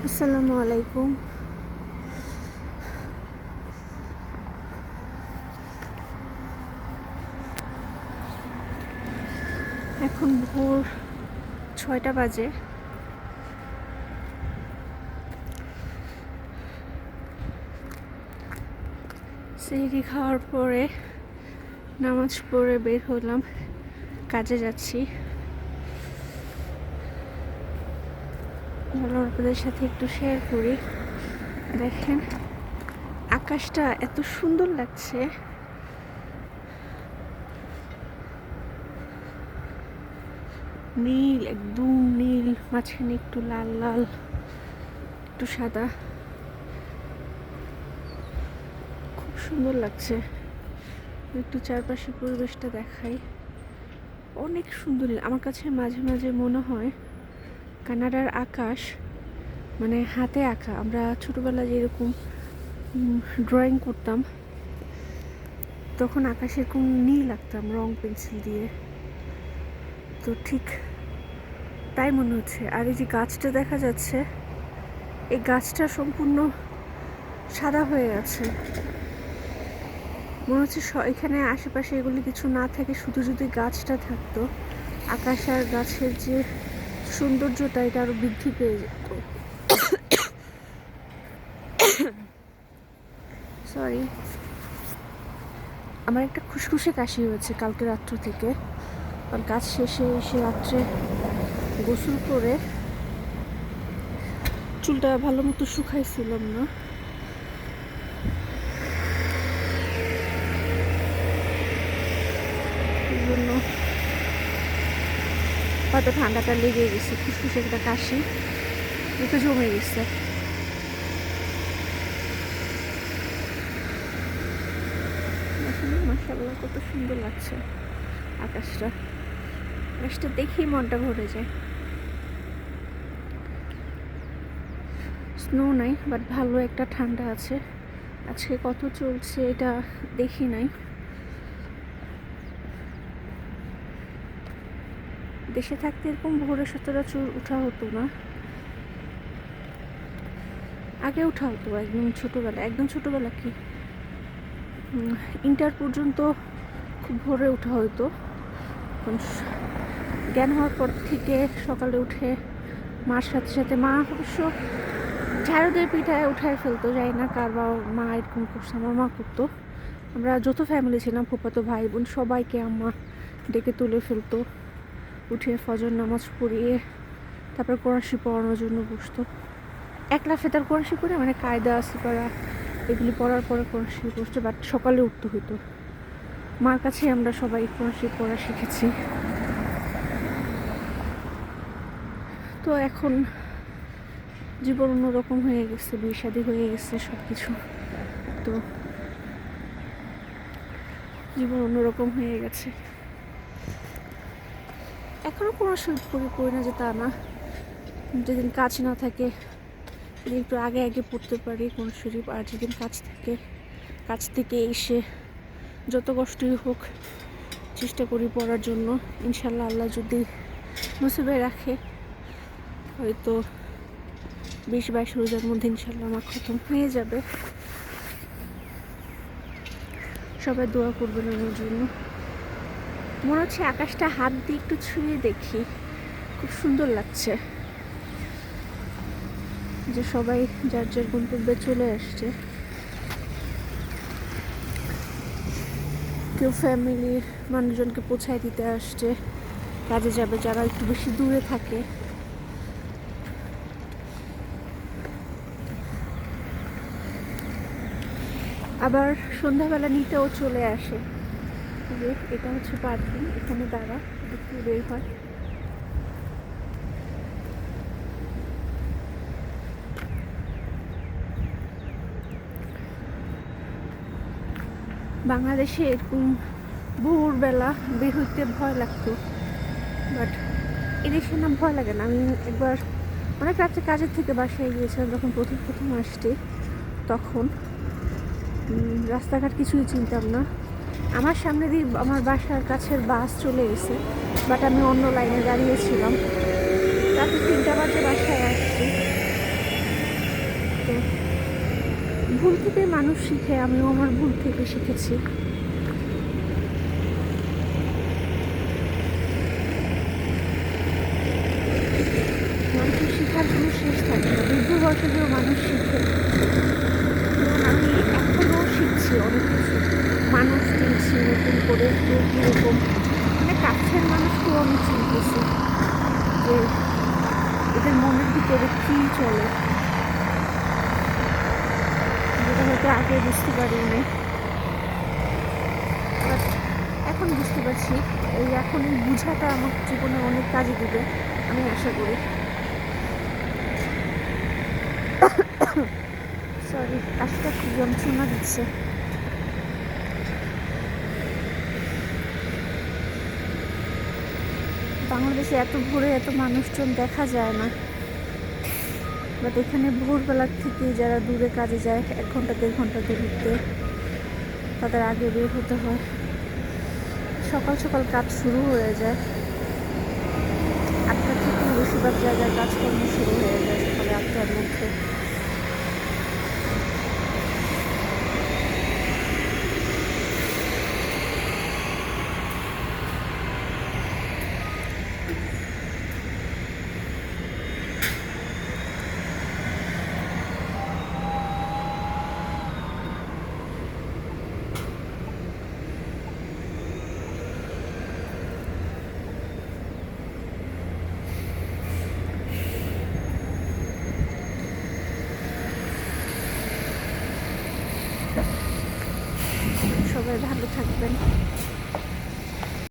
আসসালামু আলাইকুম। এখন ভোর 6টা বাজে। সেহরি খাওয়ার পরে নামাজ পড়ে বের হলাম, কাজে যাচ্ছি। ভাবলাম আপনাদের সাথে একটু শেয়ার করি। দেখেন আকাশটা এত সুন্দর লাগছে। নীল, একদম নীল, মাঝখানে একটু লাল লাল, একটু সাদা, খুব সুন্দর লাগছে। একটু চারপাশের পরিবেশটা দেখাই, অনেক সুন্দর। আমার কাছে মাঝে মাঝে মনে হয় কানাডার আকাশ মানে হাতে আঁকা। আমরা ছোটবেলায় যেরকম ড্রয়িং করতাম, তখন আকাশে এরকম নীল আঁকতাম রং পেন্সিল দিয়ে, তো ঠিক তাই মনে হচ্ছে। আর এই যে গাছটা দেখা যাচ্ছে, এই গাছটা সম্পূর্ণ সাদা হয়ে গেছে। মনে হচ্ছে এখানে আশেপাশে এগুলি কিছু না থাকে, শুধু যদি গাছটা থাকতো, আকাশ আর গাছের যে সৌন্দর্যটা এটা আরো বৃদ্ধি পেয়ে যেত। সরি, আমার একটা খুসখুসে কাশি হয়েছে কালকে রাত্র থেকে। আর কাজ শেষে এসে রাত্রে গোসল করে চুলটা ভালো মতো শুকাইছিলাম না, এই জন্য হয়তো ঠান্ডাটা লেগে গেছে, খুসখুসে একটা কাশি একটু জমে গেছে। মাশাআল্লাহ কত সুন্দর লাগছে আকাশটা। আকাশটা দেখেই মনটা ভরে যায়। স্নো নাই, বাট ভালো একটা ঠান্ডা আছে। আজকে কত চলছে এটা দেখি নাই। দেশে থাকতে এরকম ভোরে সচরাচর উঠা হতো না, আগে উঠা হতো একদম ছোটোবেলা কি ইন্টার পর্যন্ত খুব ভোরে উঠা হতো। জ্ঞান হওয়ার পর থেকে সকালে উঠে মার সাথে সাথে, মা অবশ্য ঝাড়ু দিয়ে পিঠায় উঠায় ফেলতো, যাই না কার বা মা এরকম করছে, আমার মা করতো। আমরা যত ফ্যামিলি ছিলাম, ফুফাতো ভাই বোন সবাইকে আম্মা ডেকে তুলে ফেলতো, উঠে ফজর নামাজ পড়িয়ে তারপর কোরআন শরীফ পড়ানোর জন্য বসতো। একলা ফেতার কোরআন শরীফ পড়ে মানে কায়দা সিপারা এগুলি পড়ার পরে কোরআন শরীফ বসতো, বাট সকালে উঠতে হতো। মার কাছে আমরা সবাই কোরআন শরীফ পড়া শিখেছি। তো এখন জীবন অন্যরকম হয়ে গেছে, বিয়ে শাদী হয়ে গেছে, সব কিছু। তো জীবন অন্যরকম হয়ে গেছে। এখনও কোনো শরীফ পড়ি না যে তা না, যেদিন কাজ না থাকে একটু আগে আগে পড়তে পারি কোন শরীফ। আর যেদিন কাজ থেকে এসে যত কষ্টই হোক চেষ্টা করি পড়ার জন্য। ইনশাল্লাহ আল্লাহ যদি নসিবে রাখে, হয়তো 20-22 রোজার মধ্যে ইনশাল্লাহ আমার খতম হয়ে যাবে। সবাই দোয়া করবেন আমার জন্য। মনে হচ্ছে আকাশটা হাত দিয়ে একটু ছুঁয়ে দেখি, খুব সুন্দর লাগছে যে সবাই যার যার গন্তব্যে চলে আসছে। কেউ ফ্যামিলির মানুষজনকে পৌঁছায় দিতে আসছে, কাজে যাবে যারা একটু বেশি দূরে থাকে। আবার সন্ধ্যাবেলা নিতেও চলে আসে। যে এটা হচ্ছে পার্কিং, এখানে দাঁড়া একটু বের হয়। বাংলাদেশে এরকম ভোরবেলা বের হইতে ভয় লাগতো, বাট এদেশে না ভয় লাগে না। আমি একবার অনেক রাত্রে কাজের থেকে বাসায় গিয়েছিলাম, যখন প্রথম আসছি, তখন রাস্তাঘাট কিছুই চিনতাম না। আমার সামনে দিয়ে আমার বাসার কাছের বাস চলে গেছে, বাট আমি অন্য লাইনে দাঁড়িয়েছিলাম। রাতে 3টা বাজে বাসায় আসছি, ভুল থেকে মানুষ শিখে, আমিও আমার ভুল থেকে শিখেছি। মানুষের শেখার কোনো শেষ থাকে না, বৃদ্ধ বয়সে যেও মানুষ শিখে। যেমন আমি এখনও শিখছি অনেক কিছু, মানুষ চিনছি নতুন করে, কেউ কীরকম, মানে কাছের মানুষকেও আমি চিনতেছি যে এদের মনের ভিতরে কী চলে, যেটা হয়তো আগে বুঝতে পারিনি, বাট এখন বুঝতে পারছি। এখন এই বোঝাটা আমার জীবনে অনেক কাজে দিবে আমি আশা করি। সরি, কাশটা খুব যন্ত্রণা দিচ্ছে। বাংলাদেশে এত ভোরে এত মানুষজন দেখা যায় না, বাট এখানে ভোরবেলার থেকে যারা দূরে কাজে যায় 1 ঘন্টা 1.5 ঘন্টা দূরত্বে, তাদের আগে বের হতে হয়। সকাল সকাল কাজ শুরু হয়ে যায়, 8টা থেকে বেশিরভাগ জায়গায় কাজকর্ম শুরু হয়ে যায় সকালে 8টার মধ্যে।